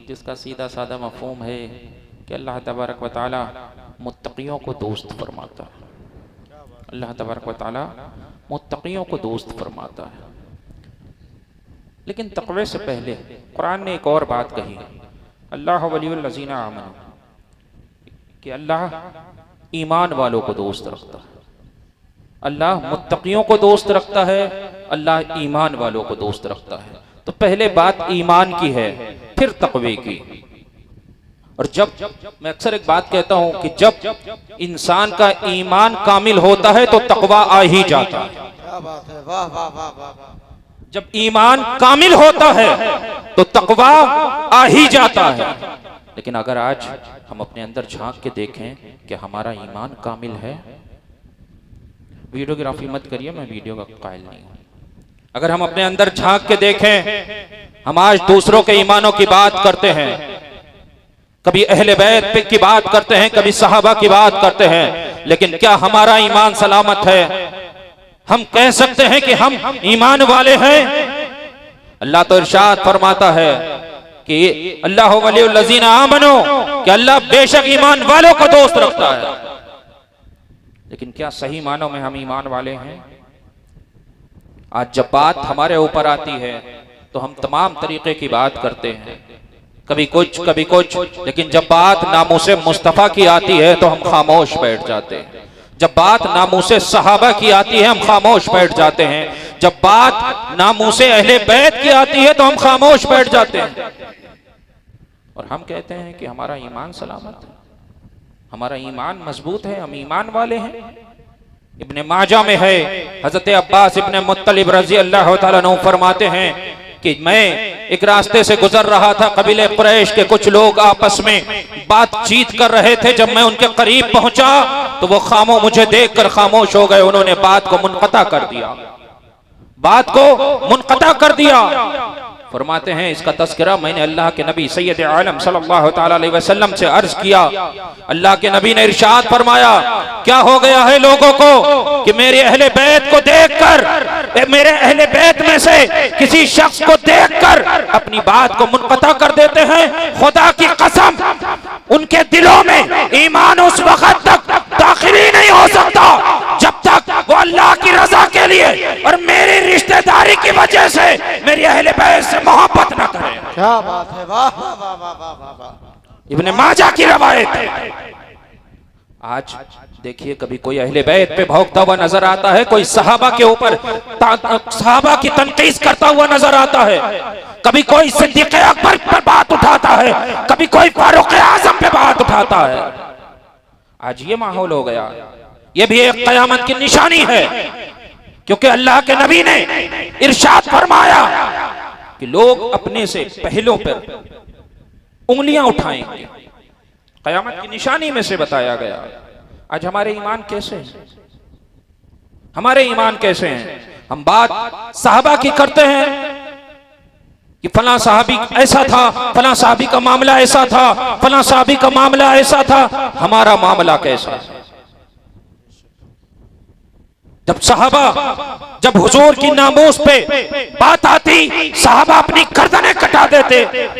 जिसका सीधा साधा मफ़हूम है कि अल्लाह तबारक व तआला मुत्तक़ियों को दोस्त फरमाता है। अल्लाह तबारक व तआला मुत्तक़ियों को दोस्त फरमाता है। लेकिन तक़वे से पहले कुरान ने एक और बात कही, अल्लाह वलियुल लज़ीना आमनू, कि अल्लाह ईमान वालों को दोस्त रखता है। अल्लाह मुत्तक़ियों को दोस्त रखता है, अल्लाह ईमान वालों को दोस्त रखता है। तो पहले बात ईमान की है, फिर तक़वे की। और जब मैं अक्सर एक बात कहता हूं कि जब इंसान का ईमान कामिल होता है तो तक़वा आ ही जाता है। क्या बात है, वाह वाह वाह वाह वाह। जब ईमान कामिल होता है तो तक़वा आ ही जाता है। लेकिन अगर आज हम अपने अंदर झांक के देखें कि हमारा ईमान कामिल है, वीडियोग्राफी मत करिए, मैं वीडियो का कायल नहीं हूं। अगर हम अपने अंदर झांक के देखें, हम आज दूसरों के ईमानों की बात करते हैं, कभी अहले बैत की बात करते हैं, कभी सहाबा की बात करते हैं, लेकिन क्या हमारा ईमान सलामत है? हम कह सकते हैं कि हम ईमान वाले हैं? अल्लाह तो इरशाद फरमाता है कि अल्लाह वलियुल लज़ीना आमनू, कि अल्लाह बेशक ईमान वालों को दोस्त रखता है। लेकिन क्या सही मानों में हम ईमान वाले हैं? आज जब बात हमारे ऊपर आती है तो हम तमाम तरीके की बात करते हैं, कभी कुछ, लेकिन जब बात नामूसे मुस्तफ़ा की आती है तो हम खामोश बैठ जाते हैं। जब बात नामूसे सहाबा की आती है हम खामोश बैठ जाते हैं। जब बात नामूसे अहले बैत की आती है तो हम खामोश बैठ जाते हैं और हम कहते हैं कि हमारा ईमान सलामत है, हमारा ईमान मजबूत है, हम ईमान वाले हैं। इब्ने माजा में है, हजरत अब्बास इब्ने मुत्तलिब रज़ी अल्लाह तआला अन्हु फरमाते हैं कि मैं एक रास्ते से गुजर रहा था, कबीले कुरैश के कुछ लोग आपस में बातचीत कर रहे थे। जब मैं उनके करीब पहुंचा तो वो मुझे देखकर खामोश हो गए। उन्होंने बात को मुनक़ता कर दिया, बात को मुनक़ता कर दिया। फरमाते हैं इसका तज़किरा मैंने अल्लाह के नबी सैयद आलम सल्लल्लाहु तआला अलैहि वसल्लम से अर्ज किया। अल्लाह के नबी ने इरशाद फरमाया, क्या हो गया है लोगों को कि मेरे अहले बैत को देखकर, मेरे अहले बैत में से किसी शख्स को देखकर अपनी बात को मुनक़ता कर देते हैं। खुदा की कसम, उनके दिलों में ईमान उस वक्त तक दाखिल ही नहीं हो सकता जब तक वो अल्लाह की रजा के लिए और मेरी रिश्तेदारी की वजह से मेरी अहले बैत से मोहब्बत न करें। क्या बात है, वाह वाह वाह वाह वाह वाह। इब्ने माजा की रवायत है। आज देखिए, कभी कोई अहले बैत पे भौंकता हुआ नजर आता है, कोई सहाबा के ऊपर सहाबा की तनकीस करता हुआ नजर आता है, कभी कोई सिद्दीक़ अकबर पर बात उठाता है, कभी कोई फारूक आज़म पे बात उठाता है। आज ये माहौल हो गया। ये भी एक क़यामत की निशानी है, क्योंकि अल्लाह के नबी ने इरशाद फरमाया कि लोग अपने से पहलों पर उंगलियां उठाएंगे। क़यामत की निशानी में से बताया गया। आज हमारे ईमान कैसे हैं? हमारे ईमान कैसे हैं? हम बात सहाबा की करते हैं कि फलां सहाबी ऐसा था, फलां सहाबी का मामला ऐसा था, फलां सहाबी का मामला ऐसा था। हमारा मामला कैसा है? जब हुजूर की नामूस पे बात आती, सहाबा अपनी गर्दनें कटा देते।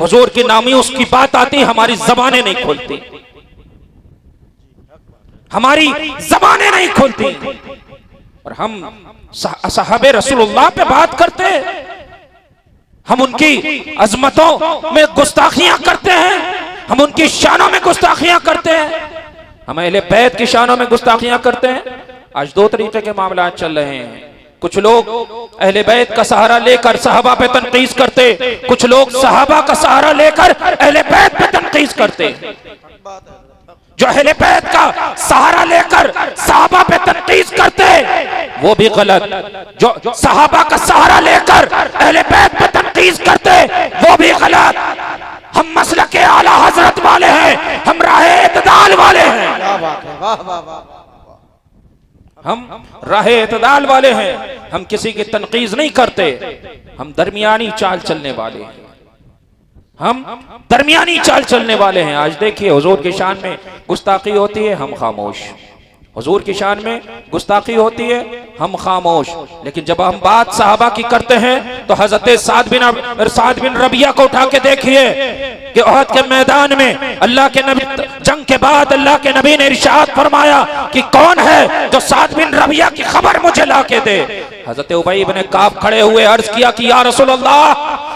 हुजूर की नामूस की बात आती, हमारी ज़बानें नहीं खुलती, हमारी ज़बानें नहीं खुलती। और हम सहाबे रसूलुल्लाह पे बात करते, हम उनकी अजमतों में गुस्ताखियां करते हैं, हम उनकी शानों में गुस्ताखियां करते हैं, हम अहले बैत की शानों में गुस्ताखियां करते हैं। आज दो तरीके के मामला चल रहे हैं। कुछ लोग अहले बैत का सहारा लेकर सहाबा पे तनकीस करते, कुछ लोग सहाबा का सहारा लेकर अहले बैत पे तनकीस करते। जो अहले बैत का सहारा लेकर सहाबा पे तनकीस करते वो भी गलत, जो सहाबा का सहारा लेकर अहले बैत पे तनकीस करते वो भी गलत। हम मसलक के आला हजरत वाले हैं, हम राहे इत्दाल वाले हैं। क्या बात है, वाह वाह वाह। हम राहे इत्दाल वाले हैं, हम किसी की तनकीज नहीं करते, हम दरमियानी चाल चलने वाले हैं, हम दरमियानी चाल चलने वाले हैं। आज देखिए हुजूर की शान में गुस्ताखी होती है, हम खामोश, हुजूर की शान में गुस्ताखी होती है, हम खामोश। लेकिन जब हम बात सहाबा की करते हैं तो हजरत साद बिन रबिया को उठा के देखिए कि उहद के मैदान में अल्लाह के नबी, जंग के बाद अल्लाह के नबी ने इरशाद फरमाया कि कौन है जो साद बिन रबिया की खबर मुझे ला के दे। हजरत उबई इब्न काब खड़े हुए अर्ज किया कि या रसूल अल्लाह,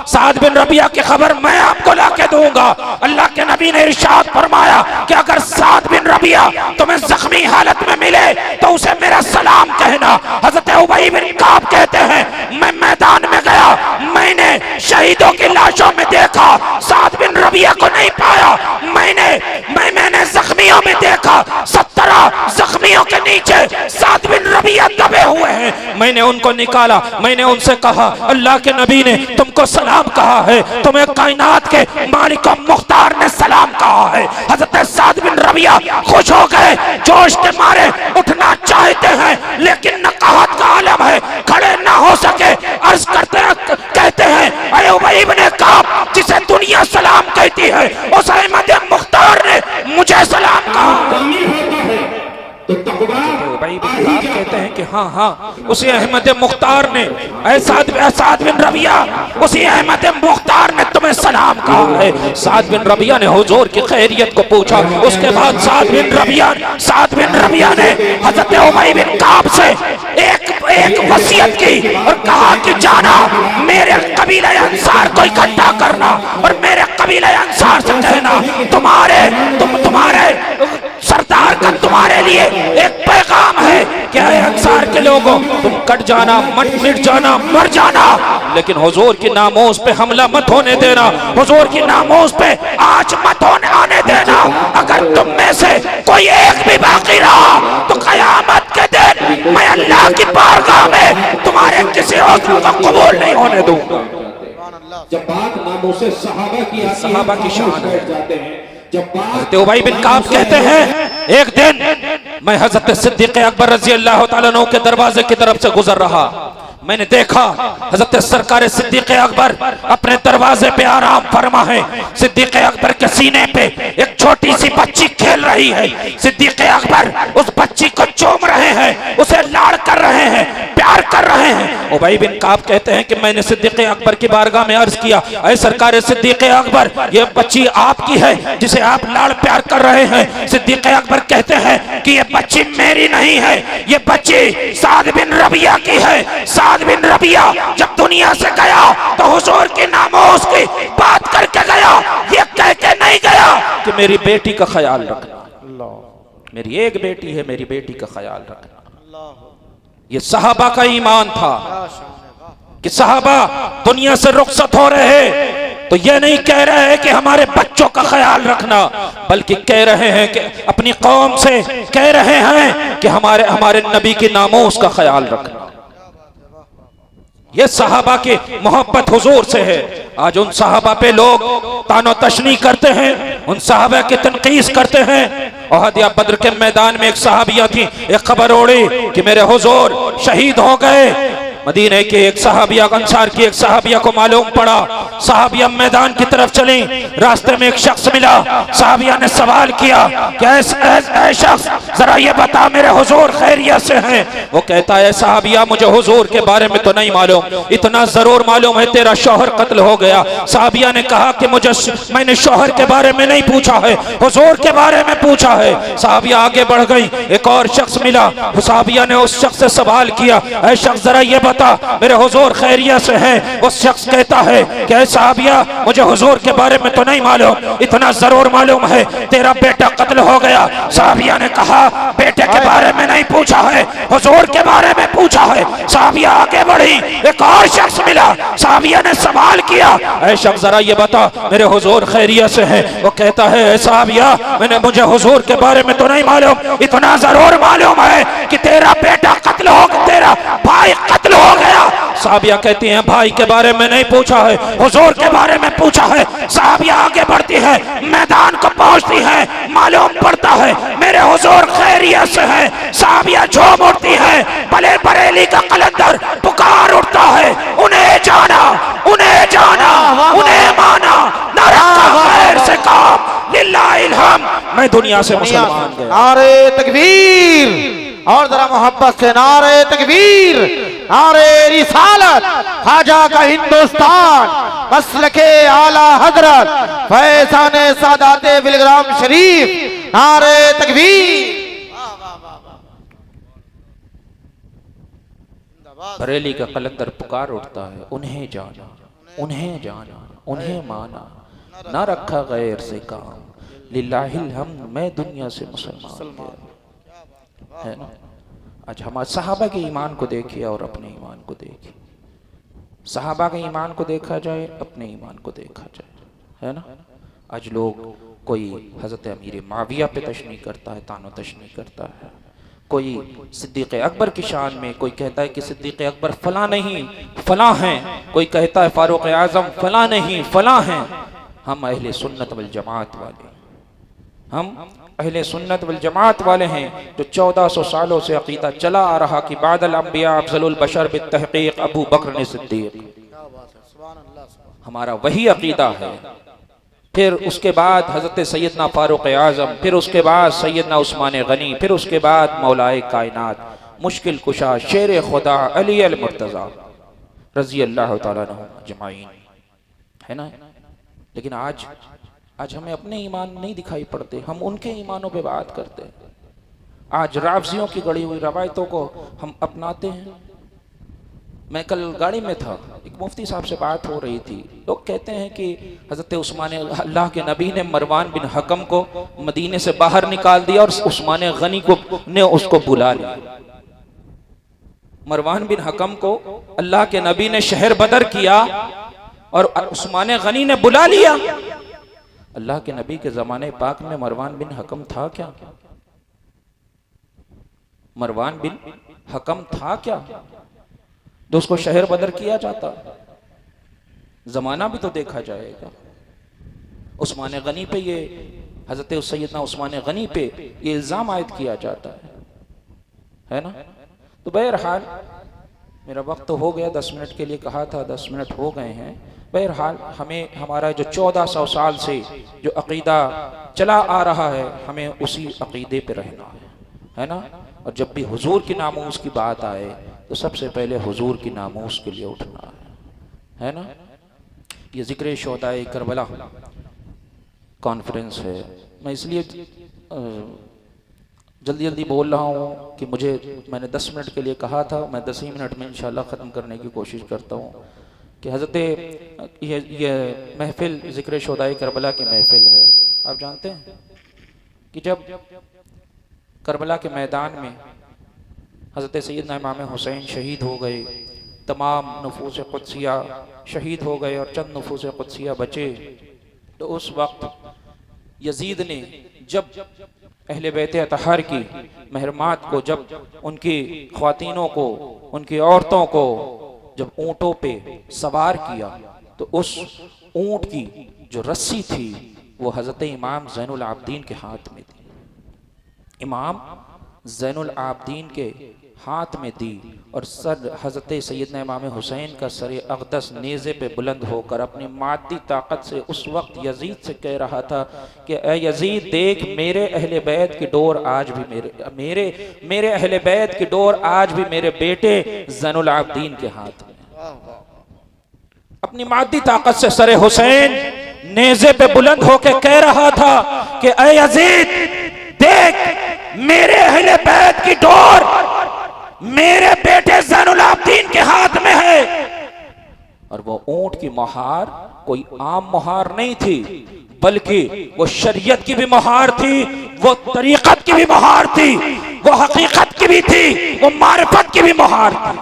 साद बिन रबिया की खबर मैं आपको ला के दूंगा। अल्लाह के नबी ने इरशाद फरमाया कि अगर साद बिन रबिया तुम्हें जख्मी हालत में मिले तो उसे मेरा सलाम कहना। हजरत उबई इब्न काब कहते हैं मैं मैदान में गया, मैंने शहीदों की लाशों में देखा, साद बिन रबिया को नहीं पाया। मैंने जख्मियों में देखा, 17 जख्मियों के नीचे साद बिन रबिया दबे हुए हैं। मैंने उनको निकाला, मैंने उनसे कहा अल्लाह के नबी ने तुमको सलाम कहा है, तुम्हें कायनात के मालिक और मुख्तार ने सलाम कहा है। हजरत साद बिन रबिया खुश हो गए, जोश के मारे उठना चाहते हैं लेकिन नकाहत का आलम है, खड़े ना हो सके। अर्ज करते हैं, कहते हैं अरे उबई इब्न काब जिसे दुनिया सलाम कहती है उस अहमद मुख्तार ने मुझे सलाम कहा। उबई इब्न काब कहते हैं कि हाँ हाँ उसी अहमद मुख्तार ने, साद बिन रबिया उसी अहमद मुख्तार ने तुम्हें सलाम कहा है। साद बिन रबिया ने हुजूर की खैरियत को पूछा। उसके बाद साद बिन रबिया ने हजरत उबई बिन काब से एक वसीयत की और कहा कि जाना मेरे कबीले अंसार को इकट्ठा करना और मेरे कबीले अंसार से कहना तुम्हारे सरदार का तुम्हारे लिए एक पैगाम है कि अंसार के लोगों तुम कट जाना, मिट जाना, मर जाना, लेकिन हुजूर की नामोस पे हमला मत होने देना, हुजूर की नामोस पे आंच मत आने देना। अगर तुम में से कोई एक भी बाकी रहा तो कयामत के दिन मैं अल्लाह की बारगाह में तुम्हारे किसी और को कबूल नहीं होने दूंगा। जब बात नामोसे सहाबा की शान है जाते हैं। हज़रत उबई बिन काब कहते हैं एक दिन मैं हज़रत सिद्दीक़ अकबर रज़ी अल्लाह तआला अन्हु के दरवाजे की तरफ से गुजर रहा, मैंने देखा हज़रत सरकार सिद्दीक़ अकबर अपने दरवाजे पे आराम फरमा है। सिद्दीक़ अकबर के सीने पे एक छोटी सी बच्ची खेल रही है। सिद्दीक़ अकबर उस बच्ची को चूम रहे हैं, उसे लाड़ कर रहे हैं, प्यार कर रहे हैं। उबई बिन काब कहते हैं कि मैंने सिद्दीक़ अकबर की बारगाह में अर्ज किया, ऐ सरकार सिद्दीक़ अकबर ये बच्ची आपकी है जिसे आप लाड़ प्यार कर रहे हैं। सिद्दीक़ अकबर कहते हैं कि ये बच्ची मेरी नहीं है, ये बच्ची साद बिन रबिया की है। साद बिन रबिया जब दुनिया से गया तो हुजूर की नामोस की बात करके गया, ये कह के नहीं गया कि मेरी बेटी का ख्याल रखना, मेरी एक बेटी है, मेरी बेटी का ख्याल रखना। ये सहाबा का ईमान था कि सहाबा दुनिया से रुखसत हो रहे तो ये नहीं कह रहे हैं कि हमारे बच्चों का ख्याल रखना, बल्कि कह रहे हैं कि अपनी कौम से कह रहे हैं कि हमारे नबी की नामोस का ख्याल रखना। ये सहाबा की मोहब्बत हुजूर से है। आज उन सहाबा पे लोग तानो तशनी करते हैं, उन सहाबा की तनकीस करते हैं। ओहद या बद्र के मैदान में एक सहाबिया थी, एक खबर उड़ी कि मेरे हुजूर शहीद हो गए। मदीने के एक सहाबिया अंसार की एक सहाबिया को मालूम पड़ा, सहाबिया मैदान की तरफ चली, रास्ते में एक शख्स मिला। सहाबिया ने सवाल किया कि ऐ शख्स जरा ये बता मेरे हुजूर खैरियत से हैं? वो कहता है सहाबिया मुझे हुजूर के बारे में तो नहीं मालूम, इतना जरूर मालूम है तेरा शौहर कत्ल हो गया। सहाबिया ने कहा कि मैंने शौहर के बारे में नहीं पूछा है, हुजूर के बारे में पूछा है। सहाबिया आगे बढ़ गई, एक और शख्स मिला, सहाबिया ने उस शख्स से सवाल किया ऐ शख्स जरा ये बता मेरे हुजूर खैरियत से हैं? उस शख्स कहता है कि सहाबिया मुझे हुजूर के बारे में तो नहीं मालूम, इतना जरूर मालूम है तेरा बेटा कत्ल हो गया। सहाबिया ने कहा बेटे के बारे में नहीं पूछा है, हुजूर के बारे में पूछा है। सहाबिया आगे बढ़ी, एक और शख्स मिला, सहाबिया ने सवाल किया ऐ शख्स जरा ये बता मेरे हुजूर खैरियत से हैं? वो कहता है सहाबिया मुझे हुजूर के बारे में तो नहीं मालूम, इतना जरूर मालूम है कि तेरा बेटा कत्ल हो गया, तेरा भाई कत्ल हो गया। सहाबिया कहती हैं भाई के बारे में नहीं पूछा है, हुजूर के बारे में पूछा है। सहाबिया आगे बढ़ती है, मैदान को पहुंचती है, मालूम पड़ता है मेरे हुजूर खैरियत से है। सहाबिया झूम उठती है, भले बरेली का कलंदर पुकार उठता है उन्हें जाना, उन्हें जाना, उन्हें माना, न रखा खैर से काम लिल्लाहिल हम्द। मैं दुनिया से मुसलमान गया। नारे तकबीर, और जरा मोहब्बत से नारे तकबीर, नारे रिसालत, ख्वाजा का हिंदुस्तान, मसलके आला हजरत फैजाने सादाते बिलग्राम शरीफ, नारे तकबीर। बरेली का कलंदर पुकार उठता है, उन्हें जाना, उन्हें जाना, उन्हें माना, ना रखा गैर से काम, लिल्लाहिल हम्द, मैं दुनिया से मुसलमान गया। है ना? आज हमारे सहाबा के ईमान को देखिए और अपने ईमान को देखिए। सहाबा के ईमान को देखा जाए, अपने ईमान को देखा जाए, है ना? आज लोग, कोई हजरत अमीर माविया पे तशनी करता है, तानो तशनी करता है, कोई सिद्दीक़ अकबर की शान में, कोई कहता है कि सिद्दीक़ अकबर फला नहीं फला हैं, कोई कहता है फारूक आज़म फला नहीं फला हैं। हम अहले सुन्नत वल जमात वाले, हम अहले सुन्नत वल जमात वाले हैं जो 1400 सालों से अकीदा चला आ रहा कि बादल अंबिया अफजलुल बशर बित्तहक़ीक़ अबू बकर ने सिद्दीक़, हमारा वही अकीदा है। फिर उसके बाद हज़रत सैयदना फारूक आज़म, फिर उसके बाद सैयदना उस्मान गनी, फिर उसके बाद मौलाए कायनात मुश्किल कुशा शेर खुदा अली अल मुर्तज़ा रज़ी अल्लाह तआला अन्हु अजमाइन, है ना? लेकिन आज हमें अपने ईमान नहीं दिखाई पड़ते, हम उनके ईमानों पे बात करते हैं। आज रावजियों की गढ़ी हुई रवायतों को हम अपनाते हैं। मैं कल गाड़ी में था, एक मुफ्ती साहब से बात हो रही थी, लोग कहते हैं कि हज़रत उस्मान, अल्लाह के नबी ने मरवान बिन हकम को मदीने से बाहर निकाल दिया और उस्मान गनी को ने उसको बुला लिया। मरवान बिन हकम को अल्लाह के नबी ने शहर बदर किया और उस्मान गनी ने बुला लिया। अल्लाह के नबी के ज़माने पाक में मरवान बिन हकम था क्या? मरवान बिन हकम था क्या तो उसको शहर बदर किया जाता? जमाना भी तो देखा जाएगा। उस्मान गनी पे ये, हजरत सैयदना उस्मान गनी पे ये इल्ज़ाम आयद किया जाता है ना? तो बहरहाल मेरा वक्त तो हो गया, 10 मिनट के लिए कहा था, 10 मिनट हो गए हैं। बहरहाल हमें हमारा जो 1400 साल से जो अकीदा चला आ रहा है, हमें उसी अकीदे पे रहना है ना? और जब भी हुजूर की नामूस की बात आए तो सबसे पहले हुजूर की नामूस के लिए उठना है ना? ये जिक्र शोहदाए करबला कॉन्फ्रेंस है। मैं इसलिए जल्दी जल्दी बोल रहा हूँ कि मैंने 10 मिनट के लिए कहा था, मैं 10 ही मिनट में इंशाल्लाह ख़त्म करने की कोशिश करता हूँ कि हज़रत ये महफिल जिक्र शोहदाए करबला की महफिल है। आप जानते हैं कि जब करबला के मैदान में हज़रत सैयदना इमाम हुसैन शहीद हो गए, तमाम नफूस कुद्सिया शहीद हो गए और चंद नफूस कुद्सिया बचे, तो उस वक्त यजीद ने जब अहले बैत अतहार की महरमात को, जब उनकी ख्वातीनों को, उनकी औरतों को जब ऊँटों पे सवार किया, तो उस ऊँट की जो रस्सी थी वो हज़रत इमाम ज़ैनुल आबदीन के हाथ में थी। इमाम ज़ैनुल आबदीन के हाथ में दी और सर हज़रत सैयदना इमाम हुसैन का सर अक़दस नेज़े पे बुलंद होकर अपनी मादी ताकत से उस वक्त यजीद से कह रहा था कि ए यजीद, देख मेरे अहले बैत की डोर आज भी मेरे अहले बैत की डोर आज भी मेरे बेटे ज़ैनुल आबदीन के हाथ में। अपनी मादी ताकत से सर हुसैन नेज़े पे बुलंद होकर कह रहा था कि ए यजीद, देख मेरे अहले बैत की डोर मेरे बेटे ज़ैनुल आबदीन के हाथ में है। और वो ऊंट की मोहार कोई आम मोहार नहीं थी, बल्कि वो शरीयत की भी मोहार थी, वो तरीक़त की भी मोहार थी, वो हकीकत की भी थी, वो मारिफत की भी मोहार थी।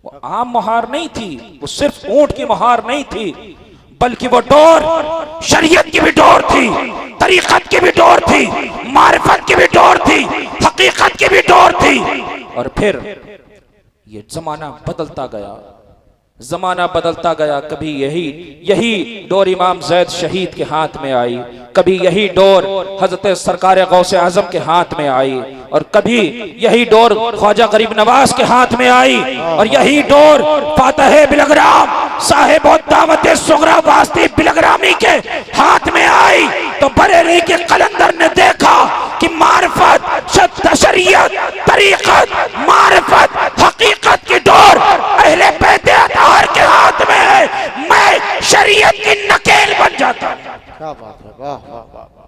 वो आम मोहार नहीं थी, वो सिर्फ ऊंट की मोहार नहीं थी, बल्कि वो डोर शरीयत की भी डोर थी, तरीक़त की भी डोर थी, मारिफत की भी डोर थी, हकीकत की भी डोर थी। और फिर ये जमाना बदलता गया, जमाना बदलता गया। कभी यही डोर इमाम ज़ैद शहीद के हाथ में आई, कभी यही डोर हज़रत सरकार गौसे आज़म के हाथ में आई, और कभी यही डोर ख्वाजा गरीब नवाज के हाथ में आई, और यही डोर फातह बिलग्राम साहिब दावत सुगरा वास्ती बिलग्रामी के हाथ में आई। तो बरेली के कलंदर ने देखा कि मारिफत, शरीयत, तरीकत, मारिफत, हकीकत की डोर अहले बैत अतहर के हाथ में है। मैं शरीयत की नकेल बन जाता हूं। क्या बात है, वाह वाह वाह वाह,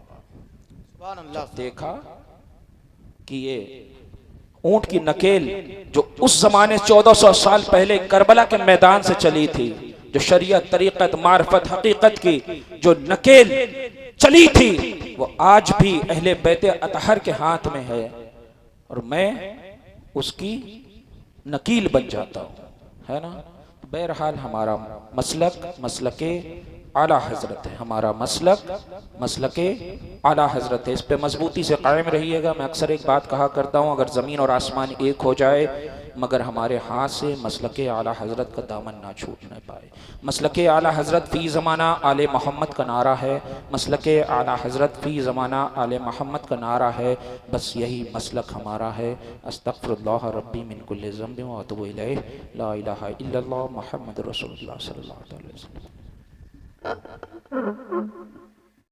सुभान अल्लाह। देखा कि ये ऊंट की नकेल जो उस जमाने 1400 साल पहले करबला के मैदान से चली थी, जो शरीयत, तरीकत, मार्फत, हकीकत की जो नकेल चली थी, वो आज भी अहले बैत अतहर के हाथ में है और मैं उसकी नकील बन जाता हूं, है ना। बहरहाल हमारा मसलक मसलके आला हजरत है, हमारा मसलक मसलके आला हजरत है। इस पे मजबूती से कायम रहिएगा। मैं अक्सर एक बात कहा करता हूँ, अगर ज़मीन और आसमान एक हो जाए मगर हमारे हाथ से मसलके आला हजरत का दामन ना छूटने पाए। मसलके आला हजरत फ़ी ज़माना आले मोहम्मद का नारा है, मसलके आला हजरत फ़ी ज़माना आले मोहम्मद का नारा है। बस यही मसलक हमारा है। अस्तग़फिरुल्लाह रब्बी मिन कुल्लि ज़ंबिन व अतूबु इलैह, ला इलाहा इल्लल्लाह मुहम्मदुर रसूलुल्लाह सल्लल्लाहु अलैहि वसल्लम।